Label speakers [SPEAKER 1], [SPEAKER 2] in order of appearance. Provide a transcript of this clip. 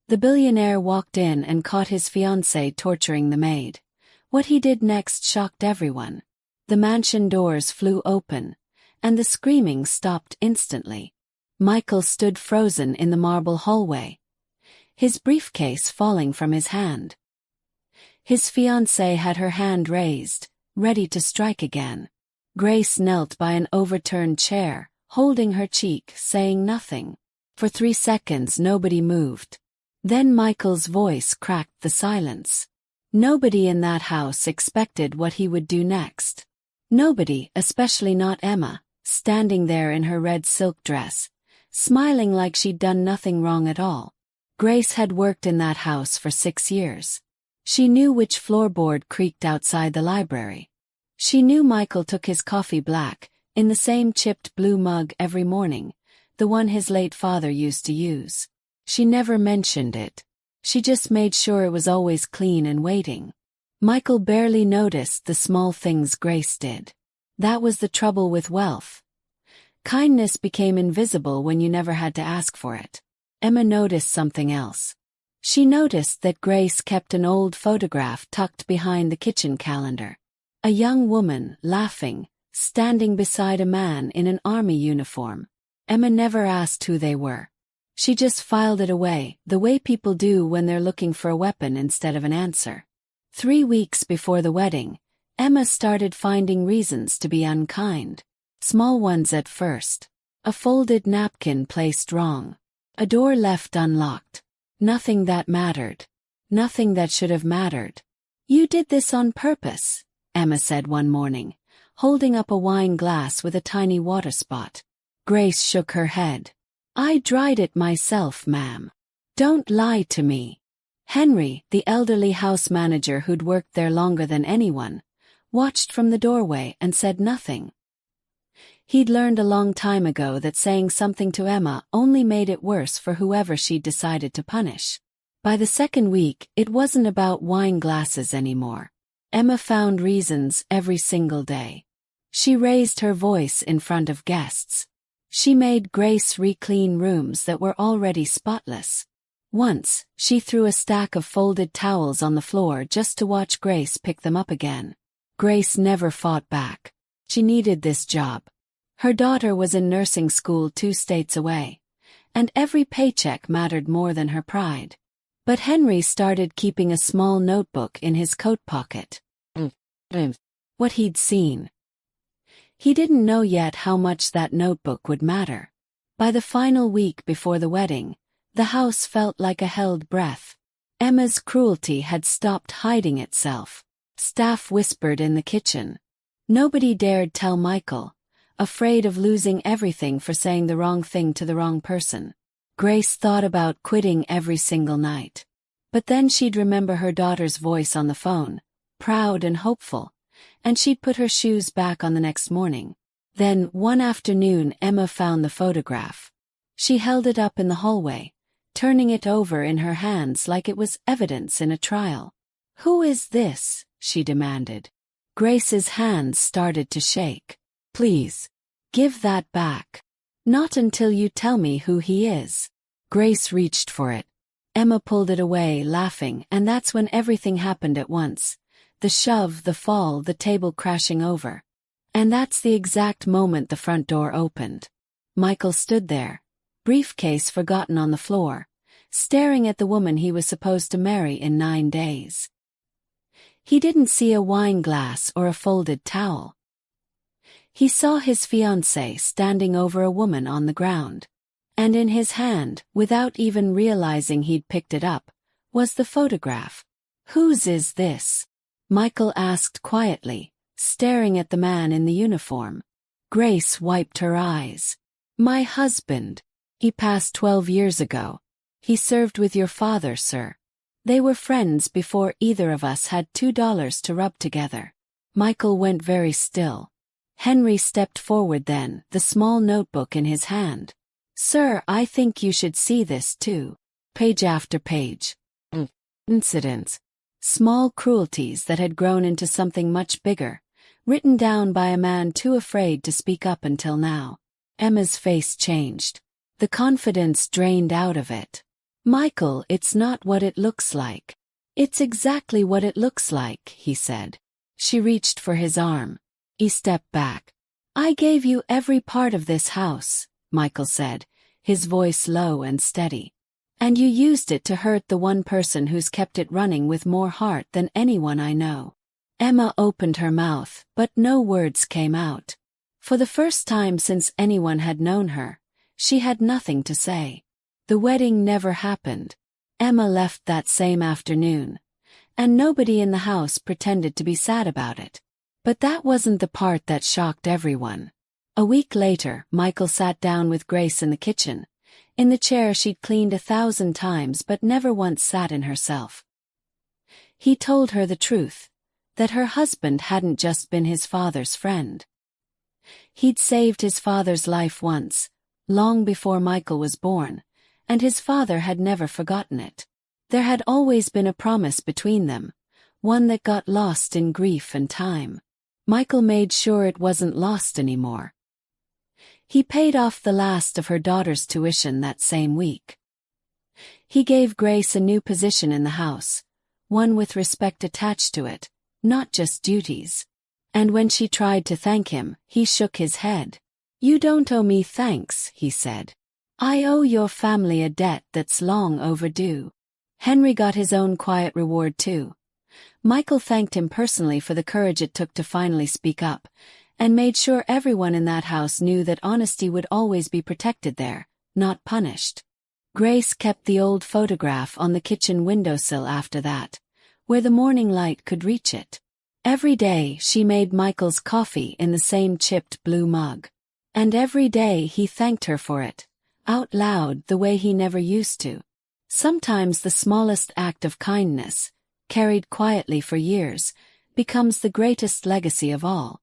[SPEAKER 1] The billionaire walked in and caught his fiancée torturing the maid. What he did next shocked everyone. The mansion doors flew open, and the screaming stopped instantly. Michael stood frozen in the marble hallway, his briefcase falling from his hand. His fiancée had her hand raised, ready to strike again. Grace knelt by an overturned chair, holding her cheek, saying nothing. For 3 seconds nobody moved. Then Michael's voice cracked the silence. Nobody in that house expected what he would do next. Nobody, especially not Emma, standing there in her red silk dress, smiling like she'd done nothing wrong at all. Grace had worked in that house for 6 years. She knew which floorboard creaked outside the library. She knew Michael took his coffee black, in the same chipped blue mug every morning, the one his late father used to use. She never mentioned it. She just made sure it was always clean and waiting. Michael barely noticed the small things Grace did. That was the trouble with wealth. Kindness became invisible when you never had to ask for it. Emma noticed something else. She noticed that Grace kept an old photograph tucked behind the kitchen calendar. A young woman, laughing, standing beside a man in an army uniform. Emma never asked who they were. She just filed it away, the way people do when they're looking for a weapon instead of an answer. 3 weeks before the wedding, Emma started finding reasons to be unkind. Small ones at first. A folded napkin placed wrong. A door left unlocked. Nothing that mattered. Nothing that should have mattered. "You did this on purpose," Emma said one morning, holding up a wine glass with a tiny water spot. Grace shook her head. "I dried it myself, ma'am. Don't lie to me." Henry, the elderly house manager who'd worked there longer than anyone, watched from the doorway and said nothing. He'd learned a long time ago that saying something to Emma only made it worse for whoever she'd decided to punish. By the second week, it wasn't about wine glasses anymore. Emma found reasons every single day. She raised her voice in front of guests. She made Grace re-clean rooms that were already spotless. Once, she threw a stack of folded towels on the floor just to watch Grace pick them up again. Grace never fought back. She needed this job. Her daughter was in nursing school 2 states away, and every paycheck mattered more than her pride. But Henry started keeping a small notebook in his coat pocket. What he'd seen. He didn't know yet how much that notebook would matter. By the final week before the wedding, the house felt like a held breath. Emma's cruelty had stopped hiding itself. Staff whispered in the kitchen. Nobody dared tell Michael, afraid of losing everything for saying the wrong thing to the wrong person. Grace thought about quitting every single night. But then she'd remember her daughter's voice on the phone, proud and hopeful, and she'd put her shoes back on the next morning. Then, one afternoon, Emma found the photograph. She held it up in the hallway, turning it over in her hands like it was evidence in a trial. "Who is this?" she demanded. Grace's hands started to shake. "Please, give that back. Not until you tell me who he is." Grace reached for it. Emma pulled it away, laughing, and that's when everything happened at once. The shove, the fall, the table crashing over. And that's the exact moment the front door opened. Michael stood there, briefcase forgotten on the floor, staring at the woman he was supposed to marry in 9 days. He didn't see a wine glass or a folded towel. He saw his fiancée standing over a woman on the ground. And in his hand, without even realizing he'd picked it up, was the photograph. "Whose is this?" Michael asked quietly, staring at the man in the uniform. Grace wiped her eyes. "My husband. He passed 12 years ago. He served with your father, sir. They were friends before either of us had $2 to rub together." Michael went very still. Henry stepped forward then, the small notebook in his hand. "Sir, I think you should see this too." Page after page. Incidents. Small cruelties that had grown into something much bigger, written down by a man too afraid to speak up until now. Emma's face changed. The confidence drained out of it. "Michael, it's not what it looks like." "It's exactly what it looks like," he said. She reached for his arm. He stepped back. "I gave you every part of this house," Michael said, his voice low and steady. "And you used it to hurt the one person who's kept it running with more heart than anyone I know." Emma opened her mouth, but no words came out. For the first time since anyone had known her, she had nothing to say. The wedding never happened. Emma left that same afternoon, and nobody in the house pretended to be sad about it. But that wasn't the part that shocked everyone. A week later, Michael sat down with Grace in the kitchen, in the chair she'd cleaned 1,000 times but never once sat in herself. He told her the truth, that her husband hadn't just been his father's friend. He'd saved his father's life once, long before Michael was born, and his father had never forgotten it. There had always been a promise between them, one that got lost in grief and time. Michael made sure it wasn't lost anymore. He paid off the last of her daughter's tuition that same week. He gave Grace a new position in the house, one with respect attached to it, not just duties. And when she tried to thank him, he shook his head. "You don't owe me thanks," he said. "I owe your family a debt that's long overdue." Henry got his own quiet reward too. Michael thanked him personally for the courage it took to finally speak up, and made sure everyone in that house knew that honesty would always be protected there, not punished. Grace kept the old photograph on the kitchen windowsill after that, where the morning light could reach it. Every day she made Michael's coffee in the same chipped blue mug. And every day he thanked her for it, out loud the way he never used to. Sometimes the smallest act of kindness, carried quietly for years, becomes the greatest legacy of all.